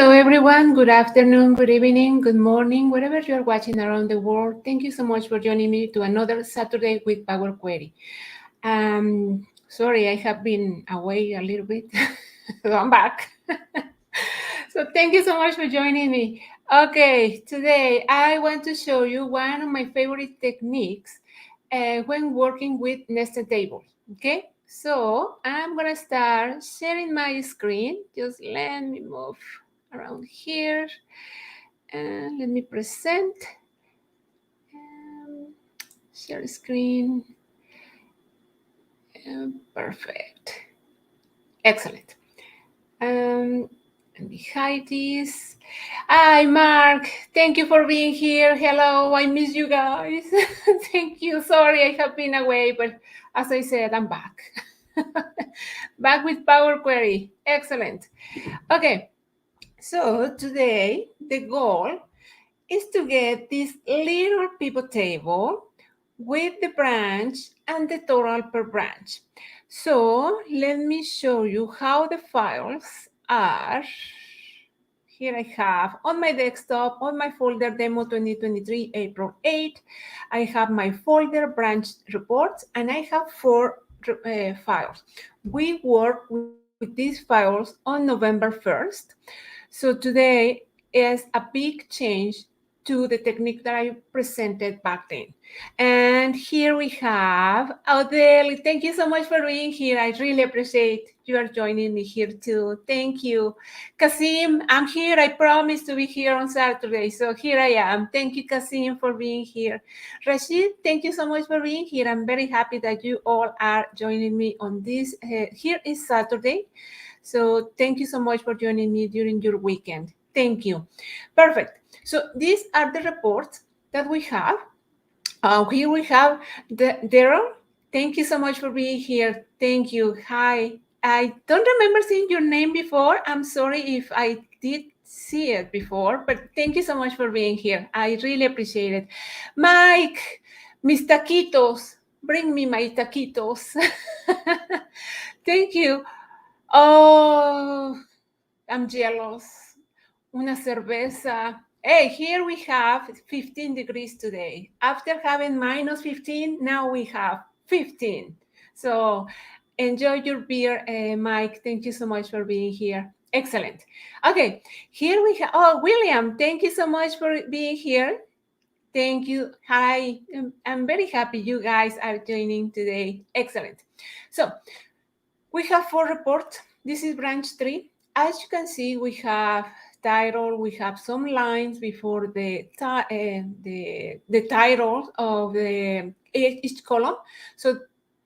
Hello, everyone. Good afternoon, good evening, good morning, wherever you're watching around the world. Thank you so much for joining me to another Saturday with Power Query. Sorry, I have been away a little bit. So I'm back. So thank you so much for joining me. Okay, today I want to show you one of my favorite techniques when working with nested tables. Okay, so I'm gonna start sharing my screen. Just let me move around here and let me present. Share screen. Perfect. Excellent. Let me hide this. Hi, Mark. Thank you for being here. Hello, I miss you guys. Thank you. Sorry, I have been away, but as I said, I'm back. Back with Power Query. Excellent. Okay, so today the goal is to get this little pivot table with the branch and the total per branch. So let me show you how the files are. Here I have on my desktop, on my folder demo 2023, April 8, I have my folder branch reports, and I have four files. We work with these files on November 1st. So today is a big change to the technique that I presented back then. And here we have Adele. Thank you so much for being here. I really appreciate you are joining me here too. Thank you. Kasim, I'm here. I promised to be here on Saturday. So here I am. Thank you, Kasim, for being here. Rashid, thank you so much for being here. I'm very happy that you all are joining me on this. Here is Saturday. So thank you so much for joining me during your weekend. Thank you. Perfect. So these are the reports that we have. Here we have Daryl. Thank you so much for being here. Thank you. Hi. I don't remember seeing your name before. I'm sorry if I did see it before, but thank you so much for being here. I really appreciate it. Mike, mis taquitos. Bring me my taquitos. Thank you. Oh, I'm jealous. Una cerveza. Hey, here we have 15 degrees today. After having minus 15, now we have 15. So enjoy your beer, Mike. Thank you so much for being here. Excellent. Okay, here we have, oh, William, thank you so much for being here. Thank you. Hi, I'm very happy you guys are joining today. Excellent. So we have four reports. This is branch 3. As you can see, we have title. We have some lines before the title of each column. So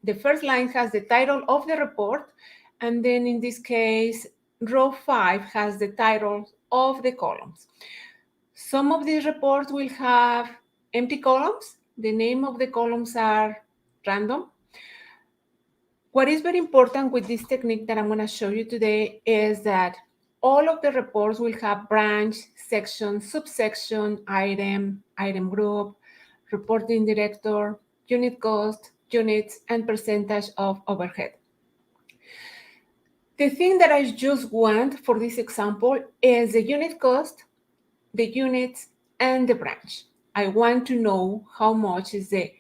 the first line has the title of the report. And then in this case, row 5 has the title of the columns. Some of these reports will have empty columns. The name of the columns are random. What is very important with this technique that I'm going to show you today is that all of the reports will have branch, section, subsection, item group, reporting director, unit cost, units, and percentage of overhead. The thing that I just want for this example is the unit cost, the units, and the branch. I want to know how much is the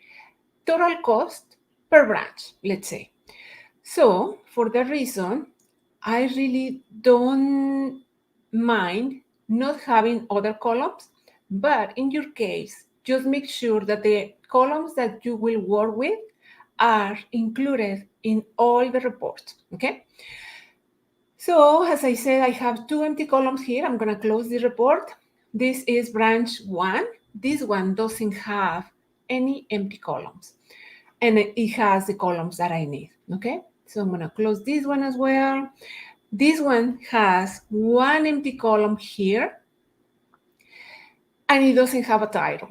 total cost per branch, let's say. So for that reason, I really don't mind not having other columns, but in your case, just make sure that the columns that you will work with are included in all the reports, okay? So as I said, I have 2 empty columns here. I'm gonna close the report. This is branch 1. This one doesn't have any empty columns, and it has the columns that I need, okay? So I'm gonna close this one as well. This one has 1 empty column here, and it doesn't have a title,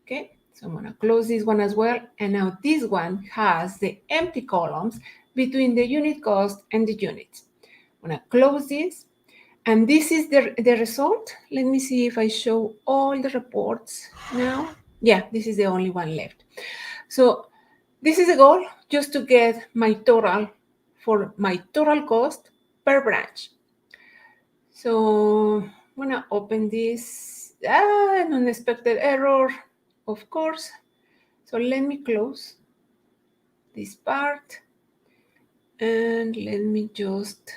okay? So I'm gonna close this one as well. And now this one has the empty columns between the unit cost and the units. I'm gonna close this. And this is the result. Let me see if I show all the reports now. Yeah, this is the only one left. So this is the goal, just to get my total for my total cost per branch. So I'm gonna open this. An unexpected error, of course. So let me close this part and let me just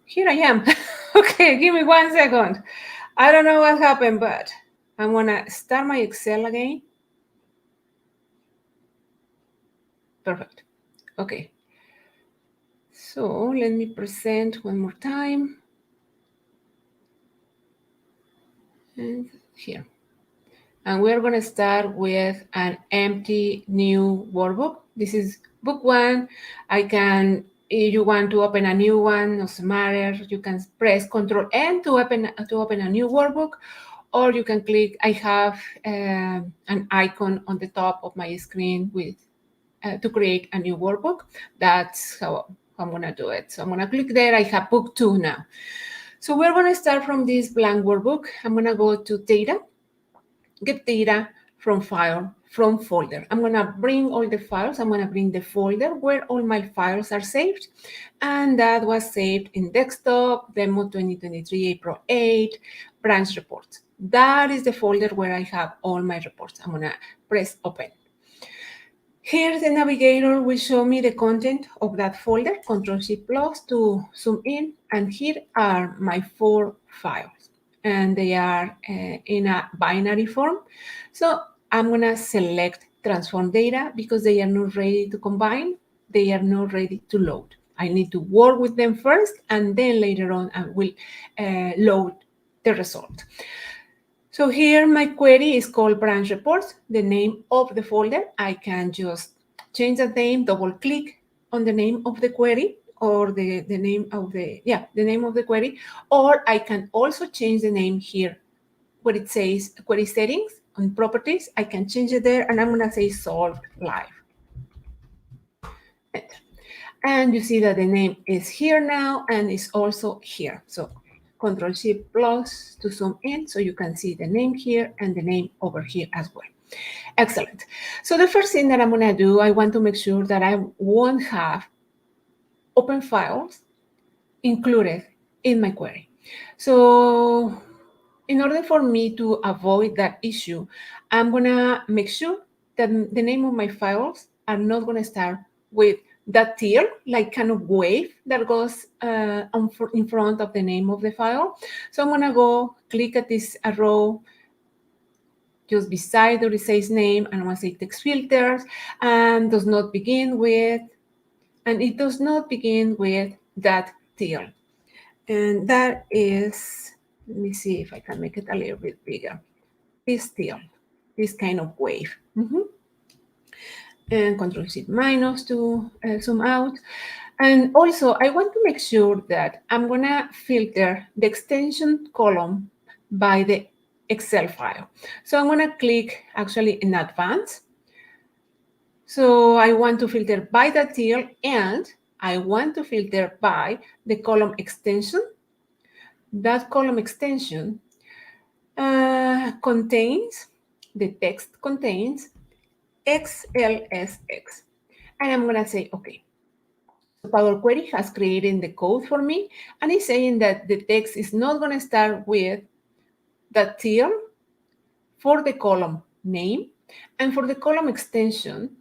here I am. Okay, give me 1 second. I don't know what happened, but I'm gonna start my Excel again. Perfect. Okay. So let me present one more time. And here. And we're going to start with an empty new workbook. This is book 1. If you want to open a new one, doesn't matter. You can press Control N to open a new workbook, or you can click. I have an icon on the top of my screen with to create a new workbook. That's how I'm going to do it. So I'm going to click there. I have book 2 now. So we're going to start from this blank workbook. I'm going to go to Data, Get Data from File, from Folder. I'm going to bring all the files. I'm going to bring the folder where all my files are saved. And that was saved in Desktop, Demo 2023, April 8, Branch Reports. That is the folder where I have all my reports. I'm going to press Open. Here, the navigator will show me the content of that folder, Ctrl+C+ to zoom in, and here are my 4 files, and they are in a binary form. So I'm gonna select transform data because they are not ready to combine, they are not ready to load. I need to work with them first, and then later on I will load the result. So here my query is called branch reports, the name of the folder. I can just change the name, double click on the name of the query or the name of the name of the query, or I can also change the name here where it says query settings on properties. I can change it there, and I'm gonna say solved live. Enter. And you see that the name is here now and is also here. So Ctrl+C+ to zoom in so you can see the name here and the name over here as well. Excellent. So the first thing that I'm going to do, I want to make sure that I won't have open files included in my query. So in order for me to avoid that issue, I'm going to make sure that the name of my files are not going to start with that tier, like kind of wave that goes in front of the name of the file. So I'm going to go click at this arrow just beside where it says name, and I'm going to say text filters, and does not begin with, and it does not begin with that tier. And that is, let me see if I can make it a little bit bigger. This tier, this kind of wave. And Ctrl+C- to zoom out. And also, I want to make sure that I'm going to filter the extension column by the Excel file. So I'm going to click actually in Advanced. So I want to filter by the tier, and I want to filter by the column extension. That column extension contains, the text contains XLSX. And I'm going to say, okay. So Power Query has created the code for me, and it's saying that the text is not going to start with the tier for the column name, and for the column extension,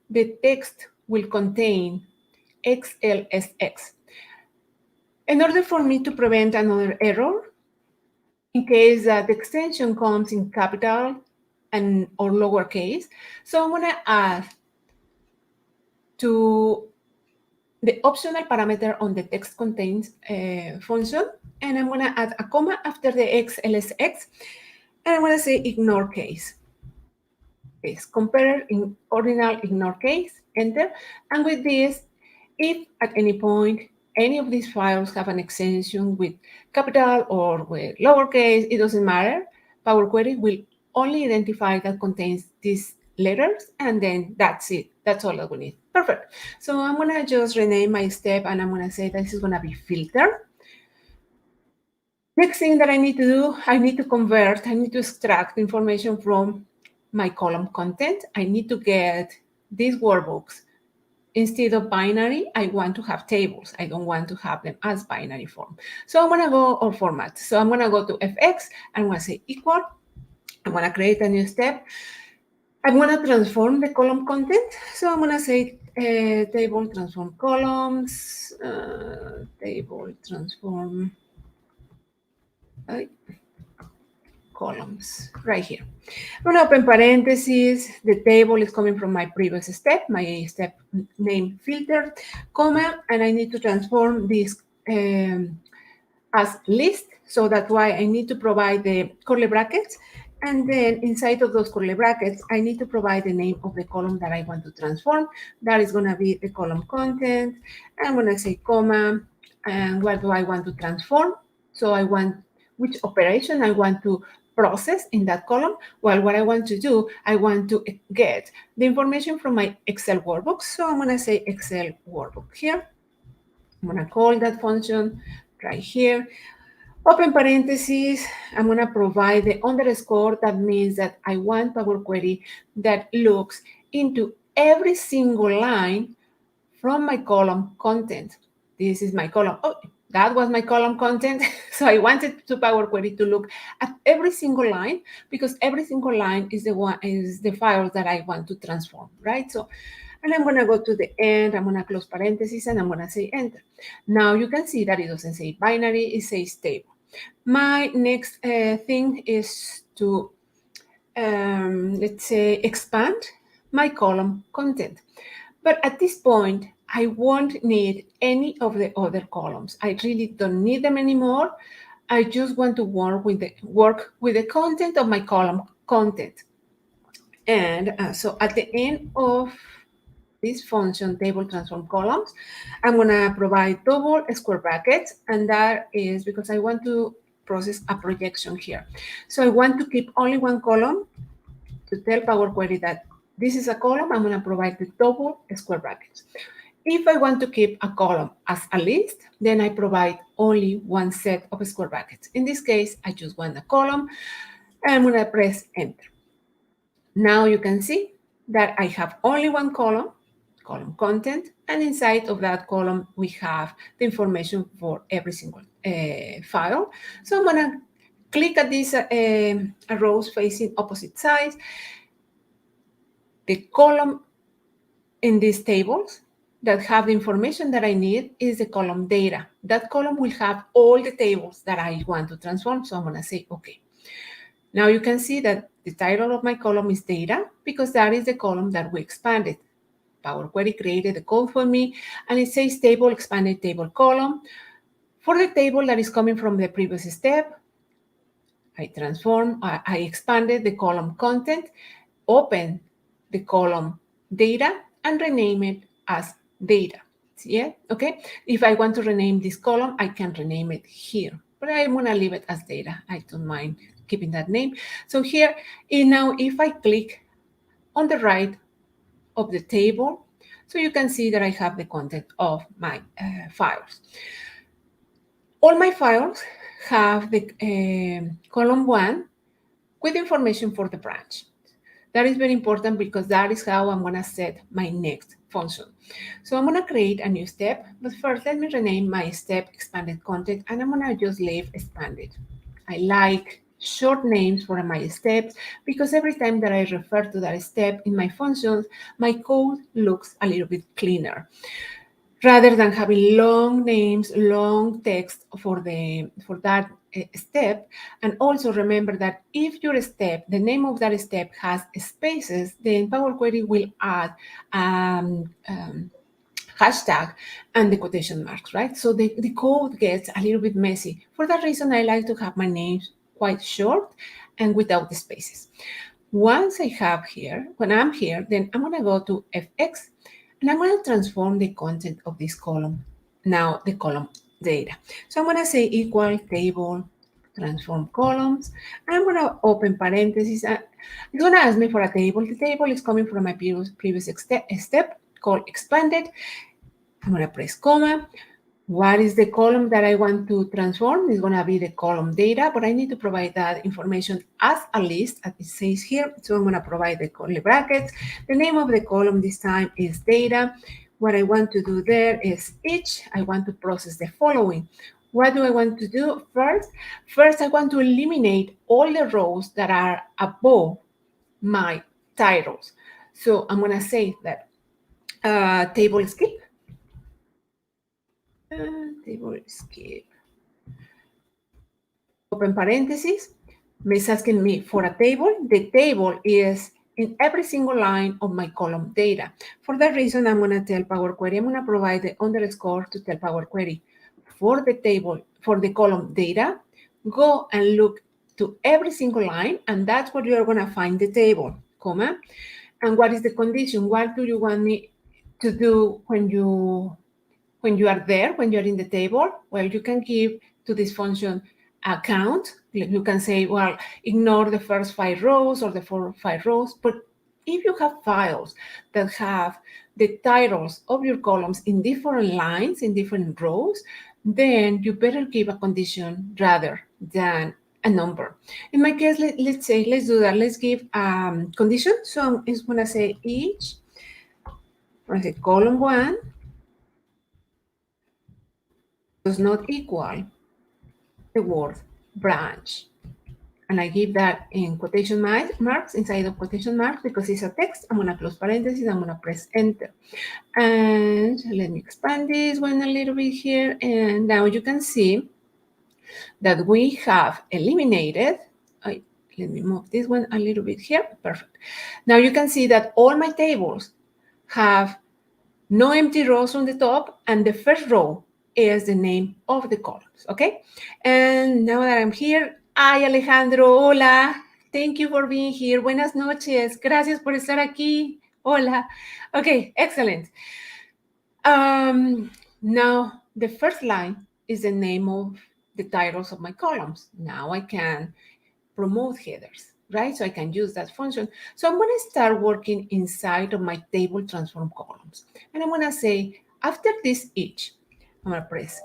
the text will contain XLSX. In order for me to prevent another error, in case that the extension comes in capital and or lowercase, so I'm going to add to the optional parameter on the text contains function, and I'm going to add a comma after the XLSX, and I'm going to say ignore case. Case compare in ordinal ignore case, enter. And with this, if at any point any of these files have an extension with capital or with lowercase, it doesn't matter. Power Query will only identify that contains these letters, and then that's it. That's all that we need. Perfect. So I'm going to just rename my step, and I'm going to say this is going to be filter. Next thing that I need to do, I need to extract information from my column content, I need to get these workbooks. Instead of binary, I want to have tables. I don't want to have them as binary form. So I'm going to go or format. So I'm going to go to fx. I'm going to say equal. I'm going to create a new step. I'm going to transform the column content. So I'm going to say table transform columns, table transform columns right here. I'm going to open parentheses. The table is coming from my previous step, my step name filter, comma, and I need to transform this as list. So that's why I need to provide the curly brackets. And then inside of those curly brackets, I need to provide the name of the column that I want to transform. That is going to be the column content. I'm going to say comma, and what do I want to transform? So I want which operation I want to process in that column. Well, what I want to do, I want to get the information from my Excel workbook. So I'm going to say Excel workbook here. I'm going to call that function right here. Open parentheses, I'm going to provide the underscore. That means that I want Power Query that looks into every single line from my column content. This is my column. Oh, that was my column content. So I wanted to Power Query to look at every single line because every single line is the file that I want to transform, right? So, and I'm going to go to the end. I'm going to close parentheses and I'm going to say enter. Now you can see that it doesn't say binary, it says table. My next thing is to, let's say, expand my column content. But at this point, I won't need any of the other columns. I really don't need them anymore. I just want to work with the content of my column content. And so at the end of this function, table transform columns, I'm going to provide double square brackets. And that is because I want to process a projection here. So I want to keep only one column to tell Power Query that this is a column. I'm going to provide the double square brackets. If I want to keep a column as a list, then I provide only one set of square brackets. In this case, I just want a column. I'm going to press enter. Now you can see that I have only one column content, and inside of that column, we have the information for every single file. So I'm going to click at these arrows facing opposite sides. The column in these tables that have the information that I need is the column data. That column will have all the tables that I want to transform. So I'm going to say, okay. Now you can see that the title of my column is data because that is the column that we expanded. Power Query created the code for me, and it says table expanded table column. For the table that is coming from the previous step, I expanded the column content, open the column data, and rename it as data. Yeah, okay. If I want to rename this column, I can rename it here, but I'm going to leave it as data. I don't mind keeping that name. So here, now if I click on the right of the table, so you can see that I have the content of my files. All my files have the column 1 with information for the branch. That is very important because that is how I'm going to set my next function. So I'm going to create a new step, but first let me rename my step expanded content, and I'm going to just leave expanded. I like short names for my steps because every time that I refer to that step in my functions, my code looks a little bit cleaner rather than having long names, long text for that step. And also remember that if your step, the name of that step has spaces, then Power Query will add hashtag and the quotation marks, right? So the code gets a little bit messy. For that reason, I like to have my names quite short and without the spaces. Once I have here, when I'm here, then I'm going to go to FX and I'm going to transform the content of this column. Now the column data. So I'm going to say equal table transform columns. I'm going to open parentheses. It's going to ask me for a table. The table is coming from my previous step called expanded. I'm going to press comma. What is the column that I want to transform? It's going to be the column data, but I need to provide that information as a list, as it says here. So I'm going to provide the curly brackets. The name of the column this time is data. What I want to do there is each. I want to process the following. What do I want to do first? First, I want to eliminate all the rows that are above my titles. So I'm going to say that table skip. Table skip. Open parenthesis. It's asking me for a table. The table is in every single line of my column data. For that reason, I'm going to tell Power Query, I'm going to provide the underscore to tell Power Query for the table, for the column data, go and look to every single line, and that's where you're going to find the table, comma. And what is the condition? What do you want me to do when you are there, when you're in the table? Well, you can give to this function a count. You can say, well, ignore the first 5 rows or the 5 rows. But if you have files that have the titles of your columns in different lines, in different rows, then you better give a condition rather than a number. In my case, let's do that. Let's give condition. So I'm just going to say each, I say column 1 does not equal the word branch. And I give that in quotation marks, inside of quotation marks, because it's a text. I'm going to close parentheses. I'm going to press enter. And let me expand this one a little bit here. And now you can see that we have eliminated. Let me move this one a little bit here. Perfect. Now you can see that all my tables have no empty rows on the top, and the first row is the name of the columns, okay? And now that I'm here, ay, Alejandro, hola. Thank you for being here. Buenas noches. Gracias por estar aquí. Hola. Okay, excellent. Now, the first line is the name of the titles of my columns. Now I can promote headers, right? So I can use that function. So I'm going to start working inside of my table transform columns. And I'm going to say, after this each, I'm going to press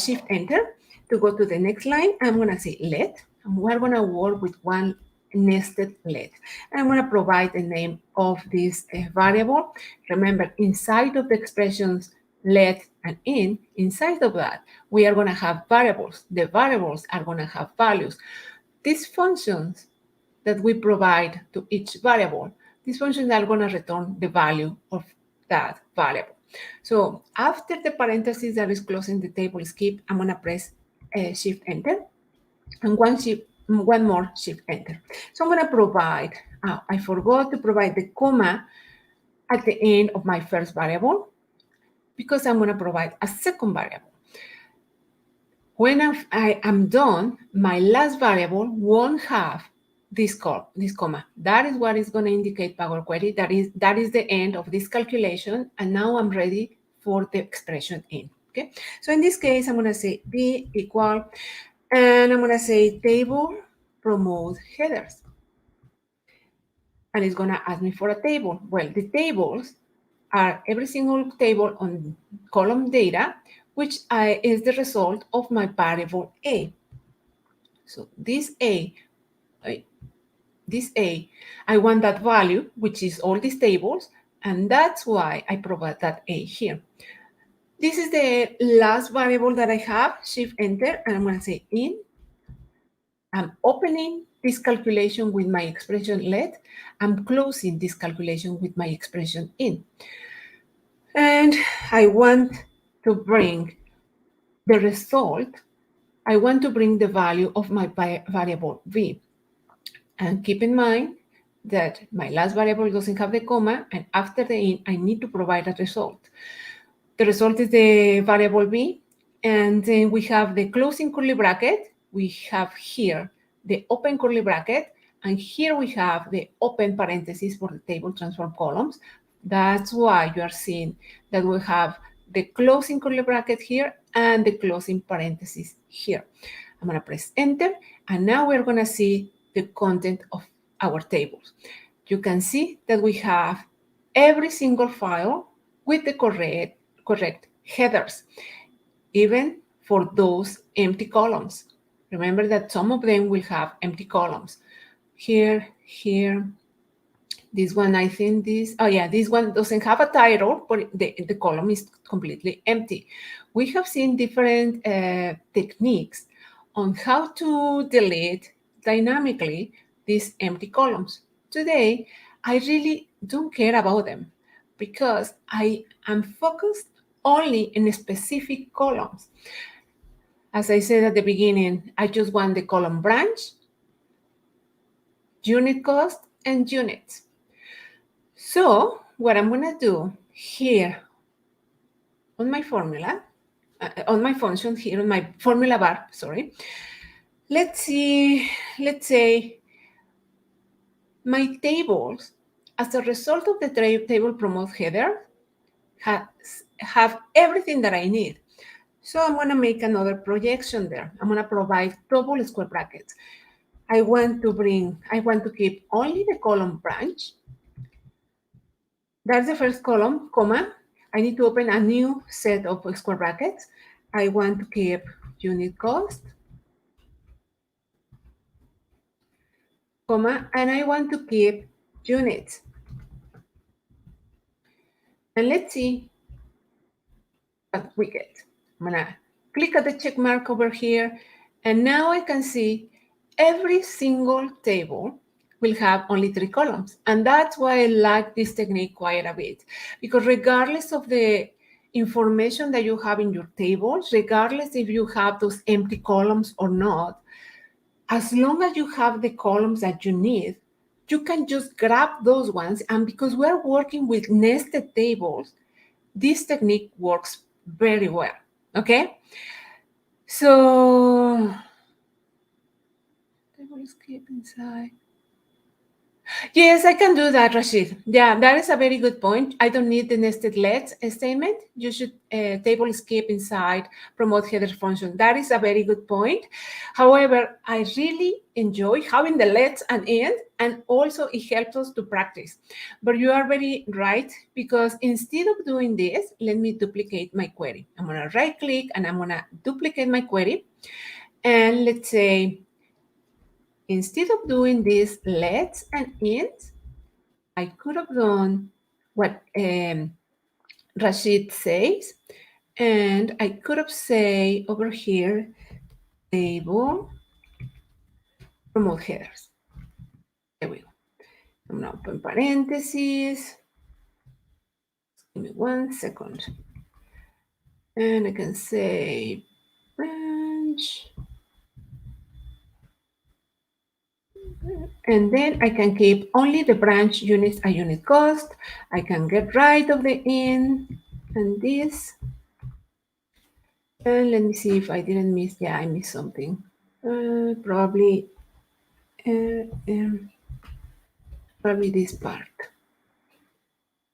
Shift Enter to go to the next line. I'm going to say let, and we're going to work with one nested let. And I'm going to provide the name of this variable. Remember, inside of the expressions let and in, inside of that, we are going to have variables. The variables are going to have values. These functions that we provide to each variable, these functions are going to return the value of that variable. So after the parenthesis that is closing the table skip, I'm going to press Shift Enter, and one more Shift Enter. So I'm going to provide, I forgot to provide the comma at the end of my first variable, because I'm going to provide a second variable. When I am done, my last variable won't have this comma. That is what is going to indicate Power Query. That is the end of this calculation, and now I'm ready for the expression in. Okay. So in this case, I'm going to say b equal, and I'm going to say table promote headers, and it's going to ask me for a table. Well, the tables are every single table on column data, which is the result of my variable A. So this A, I want that value, which is all these tables, and that's why I provide that A here. This is the last variable that I have, Shift Enter, and I'm going to say in. I'm opening this calculation with my expression let. I'm closing this calculation with my expression in. And I want to bring the result. I want to bring the value of my variable v. And keep in mind that my last variable doesn't have the comma, and after the in, I need to provide a result. The result is the variable v, and then we have the closing curly bracket. We have here the open curly bracket, and here we have the open parenthesis for the table transform columns. That's why you are seeing that we have the closing curly bracket here and the closing parenthesis here. I'm going to press enter, and now we're going to see the content of our tables. You can see that we have every single file with the correct headers. even for those empty columns. Remember that some of them will have empty columns. Here, this one, I think this one doesn't have a title, but the column is completely empty. We have seen different techniques on how to delete dynamically these empty columns. Today, I really don't care about them because I am focused only in specific columns. As I said at the beginning, I just want the column branch, unit cost, and units. So what I'm going to do here on my formula, on my function here, on my formula bar, sorry, let's say my tables, as a result of the table promote header, have everything that I need. So I'm going to make another projection there. I'm going to provide double square brackets. I want to keep only the column branch. That's the first column, comma. I need to open a new set of square brackets. I want to keep unit cost, comma, and I want to keep units. And let's see what we get. I'm gonna click at the check mark over here, and now I can see every single table will have only 3 columns. And that's why I like this technique quite a bit, because regardless of the information that you have in your tables, regardless if you have those empty columns or not, as long as you have the columns that you need, you can just grab those ones. And because we're working with nested tables, this technique works very well, okay? So, table escape inside. Yes, I can do that, Rashid. Yeah, that is a very good point. I don't need the nested lets statement. You should table escape inside promote header function. That is a very good point. However, I really enjoy having the lets and end, and also it helps us to practice. But you are very right, because instead of doing this, let me duplicate my query. I'm going to right click and I'm going to duplicate my query. And let's say, instead of doing this lets and ends, I could have done what Rashid says, and I could have say over here, table promote headers. There we go. I'm going to open parentheses. Give me 1 second. And I can say branch. And then I can keep only the branch units and unit cost. I can get rid of the in and this. And let me see if I didn't miss. Yeah, I missed something. Probably this part.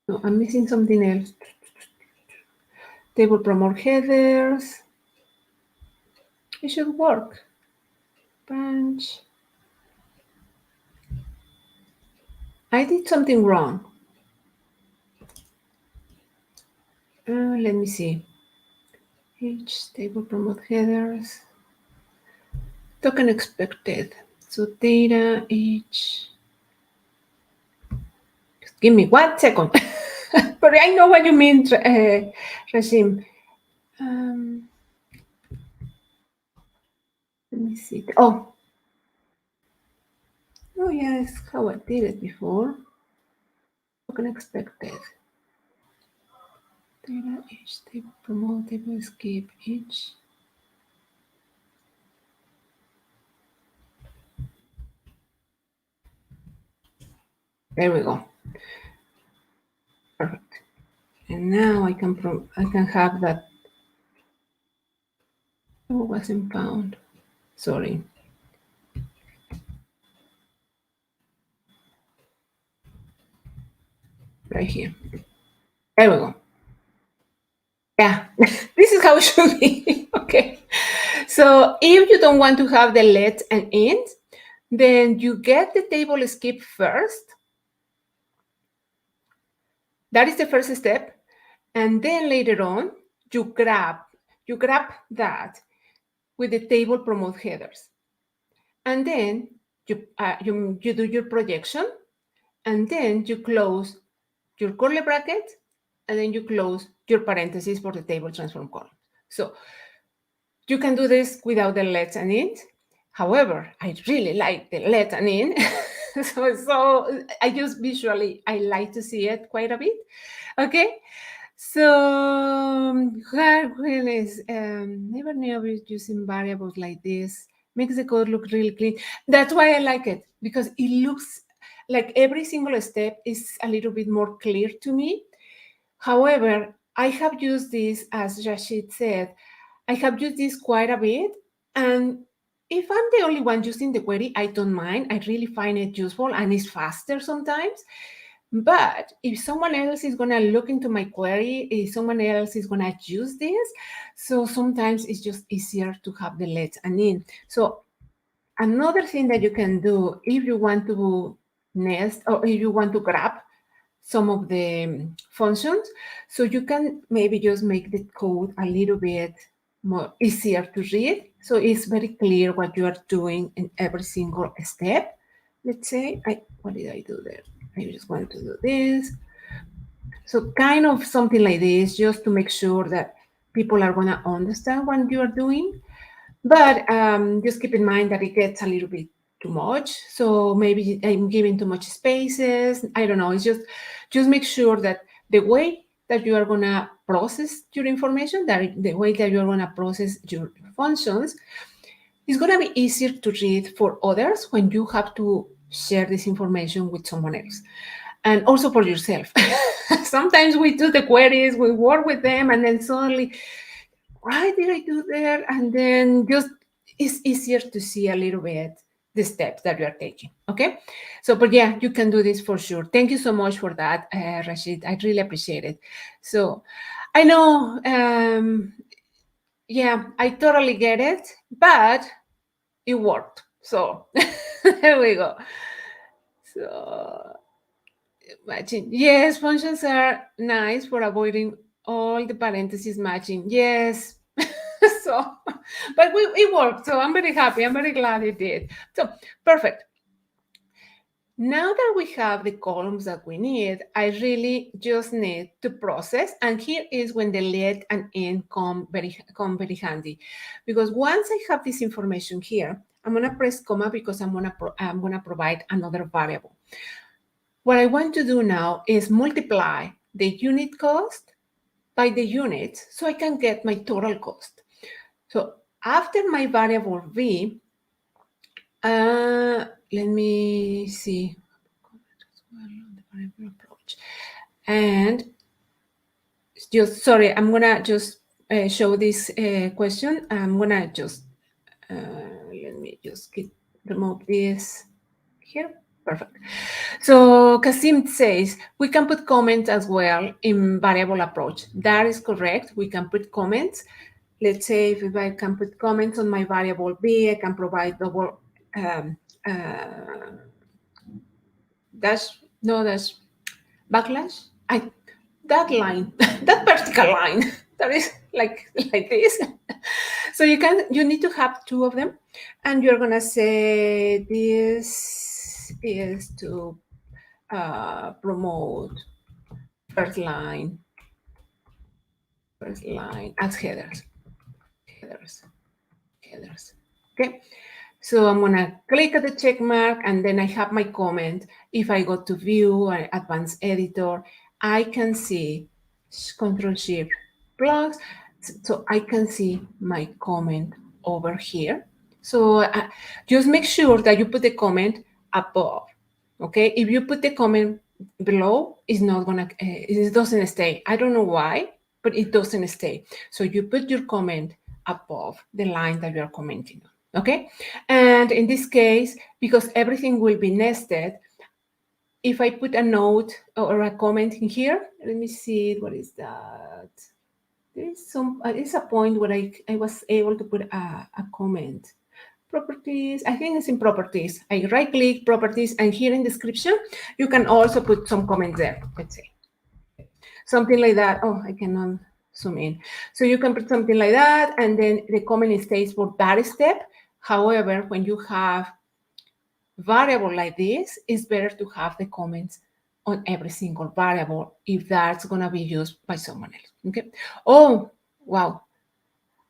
No, I'm missing something else. Table promote headers. It should work. Branch. I did something wrong. Let me see. H table promote headers. Token expected. So data H. Just give me 1 second. But I know what you mean, Rashim. Let me see. Oh, yes, how I did it before. Token expected. Data H table promote table escape H. There we go. Perfect. And now I can have that. Oh, wasn't found. Sorry. Right here. There we go. Yeah, this is how it should be. Okay. So if you don't want to have the let and end, then you get the table escape first. That is the first step. And then later on, you you grab that with the table promote headers. And then you do your projection, and then you close your curly bracket, and then you close your parentheses for the table transform column. So you can do this without the let and int. However, I really like the let and int. so I just visually, I like to see it quite a bit. Okay. So never knew I was using variables like this. Makes the code look really clean. That's why I like it, because it looks like every single step is a little bit more clear to me. However, I have used this, as Rashid said, I have used this quite a bit. And if I'm the only one using the query, I don't mind. I really find it useful and it's faster sometimes. But if someone else is going to look into my query, if someone else is going to use this, so sometimes it's just easier to have the let and in. So another thing that you can do if you want to nest or if you want to grab some of the functions, so you can maybe just make the code a little bit more easier to read. So it's very clear what you are doing in every single step. Let's say, what did I do there? I just want to do this. So kind of something like this, just to make sure that people are going to understand what you are doing. But just keep in mind that it gets a little bit too much. So maybe I'm giving too much spaces. I don't know. It's just make sure that the way that you are going to process your information, that the way that you're going to process your functions, is going to be easier to read for others when you have to share this information with someone else. And also for yourself. Sometimes we do the queries, we work with them, and then suddenly, why did I do there? And then just it's easier to see a little bit the steps that you are taking. Okay. So, but yeah, you can do this for sure. Thank you so much for that, Rashid. I really appreciate it. So I know, yeah, I totally get it, but it worked. So there we go. So matching. Yes, functions are nice for avoiding all the parentheses matching. Yes. So, but it worked. So I'm very happy. I'm very glad it did. So perfect. Now that we have the columns that we need, I really just need to process. And here is when the let and in come very handy. Because once I have this information here, I'm going to press comma because I'm going to provide another variable. What I want to do now is multiply the unit cost by the units so I can get my total cost. So after my variable v, let me see. And just, sorry, I'm going to just show this question. I'm going to just, let me just remove this here. Perfect. So Kasim says, we can put comments as well in variable approach. That is correct. We can put comments. Let's say if I can put comments on my variable b, I can provide double backlash. That line, that vertical line, that is like this. So you need to have two of them, and you're gonna say this is to promote first line as headers. Okay. So I'm going to click at the check mark, and then I have my comment. If I go to view or advanced editor, I can see Control Shift plus, so I can see my comment over here. So just make sure that you put the comment above. Okay. If you put the comment below, it's not going to, it doesn't stay. I don't know why, but it doesn't stay. So you put your comment above the line that you are commenting on. Okay. And in this case, because everything will be nested, if I put a note or a comment in here, let me see, what is that? There's a point where I was able to put a comment. Properties, I think it's in properties. I right click properties, and here in description, you can also put some comments there. Let's say something like that. Oh, I cannot zoom in. So you can put something like that, and then the comment stays for that step. However, when you have variable like this, it's better to have the comments on every single variable if that's going to be used by someone else. Okay. Oh, wow.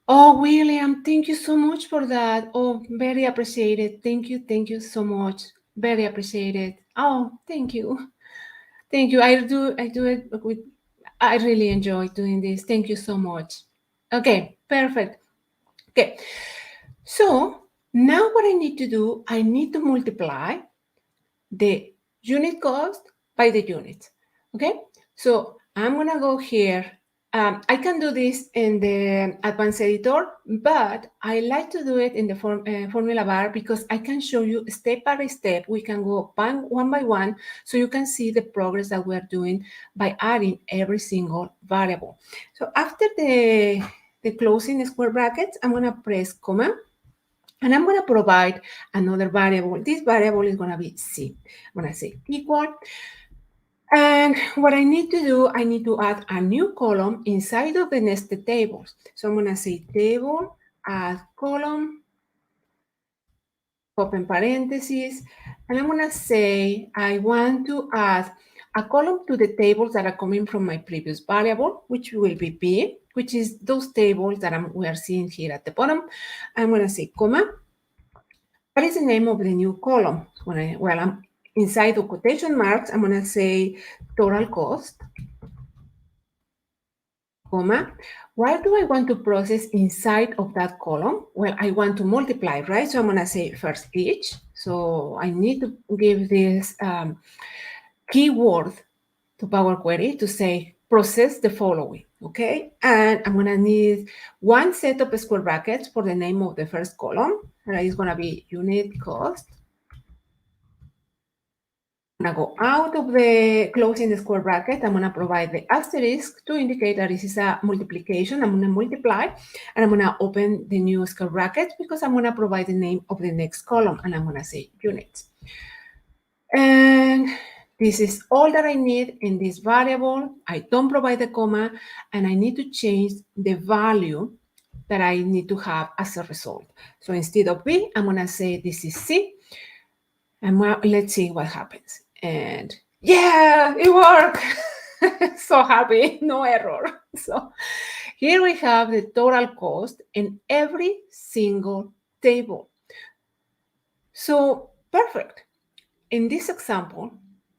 Oh, William, thank you so much for that. Oh, very appreciated. Thank you. Thank you so much. Very appreciated. Oh, thank you. Thank you. I do it with, I really enjoy doing this. Thank you so much. Okay, perfect. Okay. So now what I need to do, I need to multiply the unit cost by the unit. Okay, so I'm gonna go here. I can do this in the advanced editor, but I like to do it in the formula bar because I can show you step by step. We can go one by one so you can see the progress that we're doing by adding every single variable. So after the closing square brackets, I'm gonna press comma. And I'm going to provide another variable. This variable is going to be C. I'm going to say equal. And what I need to do, I need to add a new column inside of the nested tables. So I'm going to say table, add column, open parentheses, and I'm going to say I want to add a column to the tables that are coming from my previous variable, which will be B, which is those tables that we are seeing here at the bottom. I'm going to say comma. What is the name of the new column? Well, I'm inside the quotation marks, I'm going to say total cost, comma. What do I want to process inside of that column? Well, I want to multiply, right? So I'm going to say first each. So I need to give this keyword to Power Query to say process the following, okay? And I'm going to need one set of square brackets for the name of the first column. That is going to be unit cost. I'm going to go out of the closing the square bracket. I'm going to provide the asterisk to indicate that this is a multiplication. I'm going to multiply, and I'm going to open the new square bracket because I'm going to provide the name of the next column, and I'm going to say units. And this is all that I need in this variable. I don't provide the comma, and I need to change the value that I need to have as a result. So instead of B, I'm going to say this is C. And let's see what happens. And yeah, it worked. So happy, no error. So here we have the total cost in every single table. So perfect. In this example,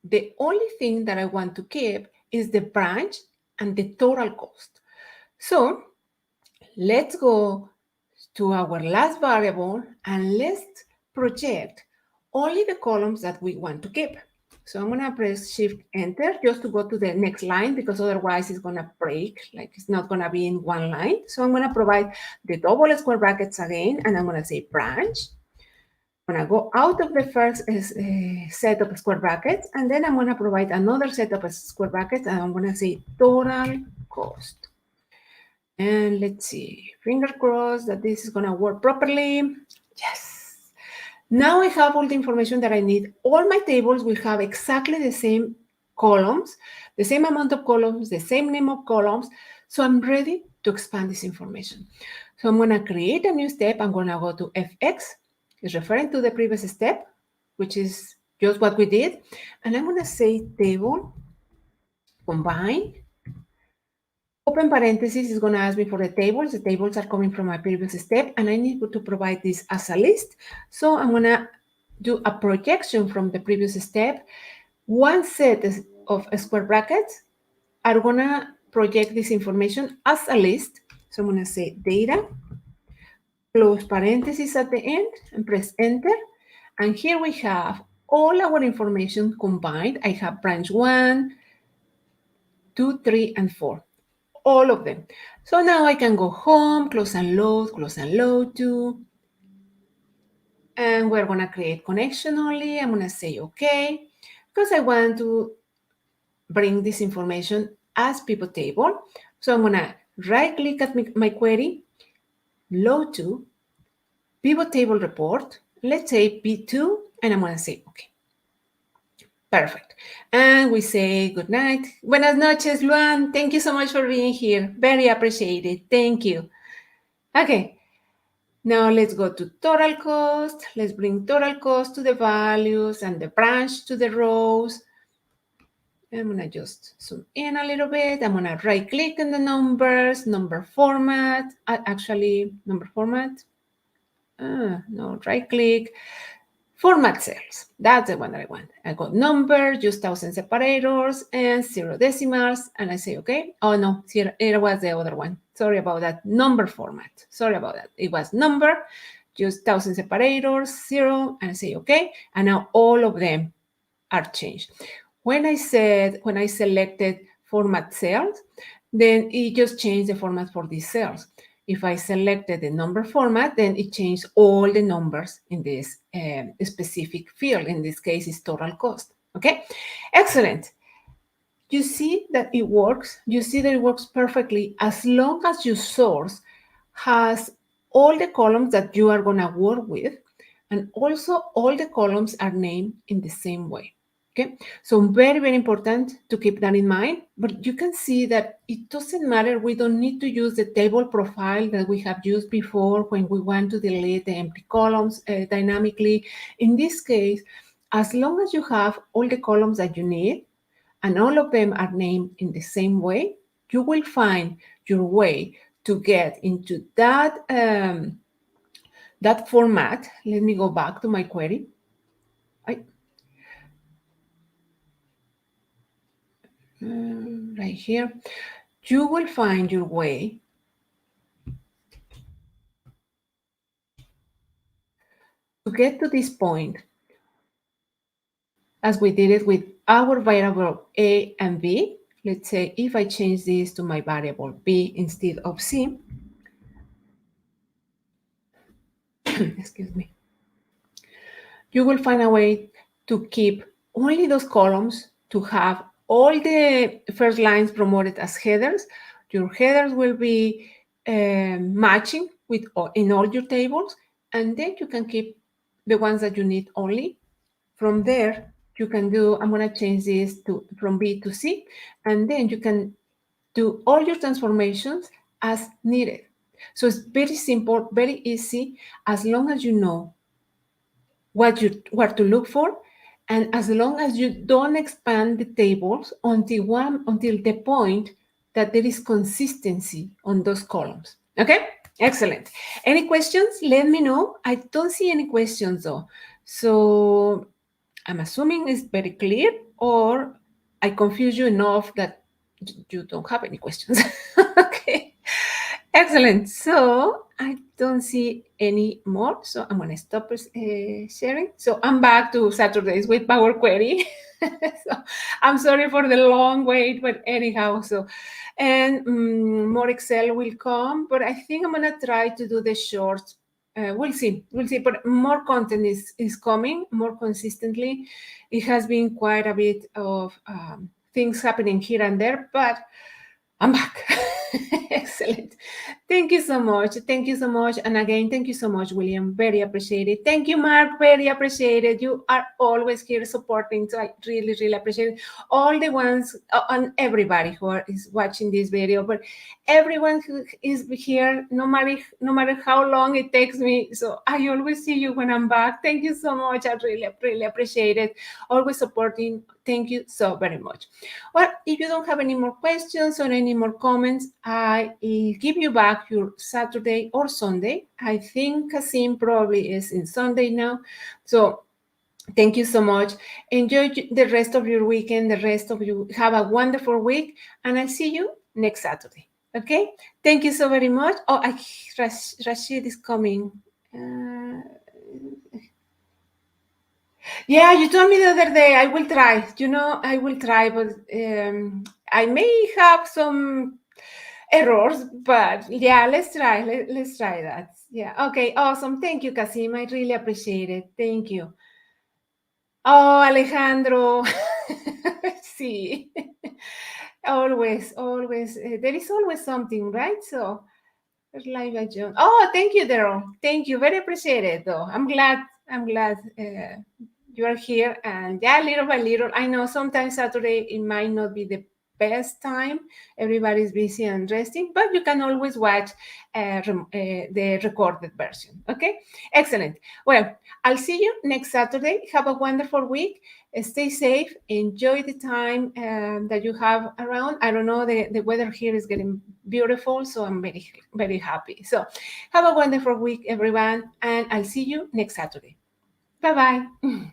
the only thing that I want to keep is the branch and the total cost. So let's go to our last variable and let's project only the columns that we want to keep. So I'm going to press Shift Enter just to go to the next line because otherwise it's going to break, like it's not going to be in one line. So I'm going to provide the double square brackets again, and I'm going to say branch. I'm going to go out of the first set of square brackets, and then I'm going to provide another set of square brackets, and I'm going to say total cost. And let's see, finger crossed that this is going to work properly. Yes. Now I have all the information that I need. All my tables will have exactly the same columns, the same amount of columns, the same name of columns. So I'm ready to expand this information. So I'm going to create a new step. I'm going to go to FX. It's referring to the previous step, which is just what we did. And I'm going to say table, combine. Open parenthesis is going to ask me for the tables. The tables are coming from my previous step, and I need to provide this as a list. So I'm going to do a projection from the previous step. One set of square brackets are going to project this information as a list. So I'm going to say data, close parenthesis at the end, and press enter. And here we have all our information combined. I have branch 1, 2, 3, and 4. All of them. So now I can go home, close and load to, and we're going to create connection only. I'm going to say okay, because I want to bring this information as pivot table. So I'm going to right click at my query, load to, pivot table report, let's say P2, and I'm going to say okay. Perfect. And we say good night. Buenas noches, Luan. Thank you so much for being here. Very appreciated. Thank you. Okay. Now let's go to total cost. Let's bring total cost to the values and the branch to the rows. I'm going to just zoom in a little bit. I'm going to right click on the numbers, number format. Actually, number format. No, right click. Format cells. That's the one that I want. I got number, use 1000 separators and 0 decimals. And I say, okay. Oh, no, here it was the other one. Sorry about that. Number format. Sorry about that. It was number, use 1000 separators, 0. And I say, okay. And now all of them are changed. When I selected format cells, then it just changed the format for these cells. If I selected the number format, then it changed all the numbers in this specific field. In this case, it's total cost. Okay, excellent. You see that it works. You see that it works perfectly as long as your source has all the columns that you are going to work with, and also all the columns are named in the same way. Okay, so very, very important to keep that in mind. But you can see that it doesn't matter. We don't need to use the table profile that we have used before when we want to delete the empty columns dynamically. In this case, as long as you have all the columns that you need and all of them are named in the same way, you will find your way to get into that, that format. Let me go back to my query. Right here, you will find your way to get to this point as we did it with our variable A and B. Let's say if I change this to my variable B instead of C, excuse me, you will find a way to keep only those columns, to have all the first lines promoted as headers. Your headers will be matching with in all your tables, and then you can keep the ones that you need only. From there, you can do, I'm going to change this to from B to C, and then you can do all your transformations as needed. So it's very simple, very easy, as long as you know what to look for, and as long as you don't expand the tables until the point that there is consistency on those columns. Okay, excellent. Any questions? Let me know. I don't see any questions though, so I'm assuming it's very clear, or I confuse you enough that you don't have any questions. Okay, excellent. So I don't see any more, so I'm going to stop sharing. So I'm back to Saturdays with Power Query. So I'm sorry for the long wait, but anyhow, so and more Excel will come, but I think I'm going to try to do the shorts. We'll see, but more content is coming more consistently. It has been quite a bit of things happening here and there, but I'm back. Excellent. Thank you so much. Thank you so much. And again, thank you so much, William. Very appreciated. Thank you, Mark. Very appreciated. You are always here supporting. So I really, really appreciate it. All the ones and everybody who is watching this video, but everyone who is here, no matter how long it takes me. So I always see you when I'm back. Thank you so much. I really, really appreciate it. Always supporting. Thank you so very much. Well, if you don't have any more questions or any more comments, I will give you back your Saturday or Sunday. I think Kasim probably is in Sunday now. So thank you so much. Enjoy the rest of your weekend. The rest of you have a wonderful week, and I'll see you next Saturday. Okay? Thank you so very much. Oh, Rashid is coming. Yeah, you told me the other day. I will try. I will try, but I may have some errors. But yeah, let's try. Let's try that. Yeah. Okay. Awesome. Thank you, Kasim. I really appreciate it. Thank you. Oh, Alejandro. Sí. Always. There is always something, right? So, live at John. Oh, thank you, Daryl. Thank you. Very appreciated, though. I'm glad. you are here, and yeah, little by little. I know sometimes Saturday it might not be the best time. Everybody's busy and resting, but you can always watch the recorded version. Okay, excellent. Well, I'll see you next Saturday. Have a wonderful week. Stay safe. Enjoy the time that you have around. I don't know, the weather here is getting beautiful, so I'm very, very happy. So have a wonderful week, everyone, and I'll see you next Saturday. Bye bye.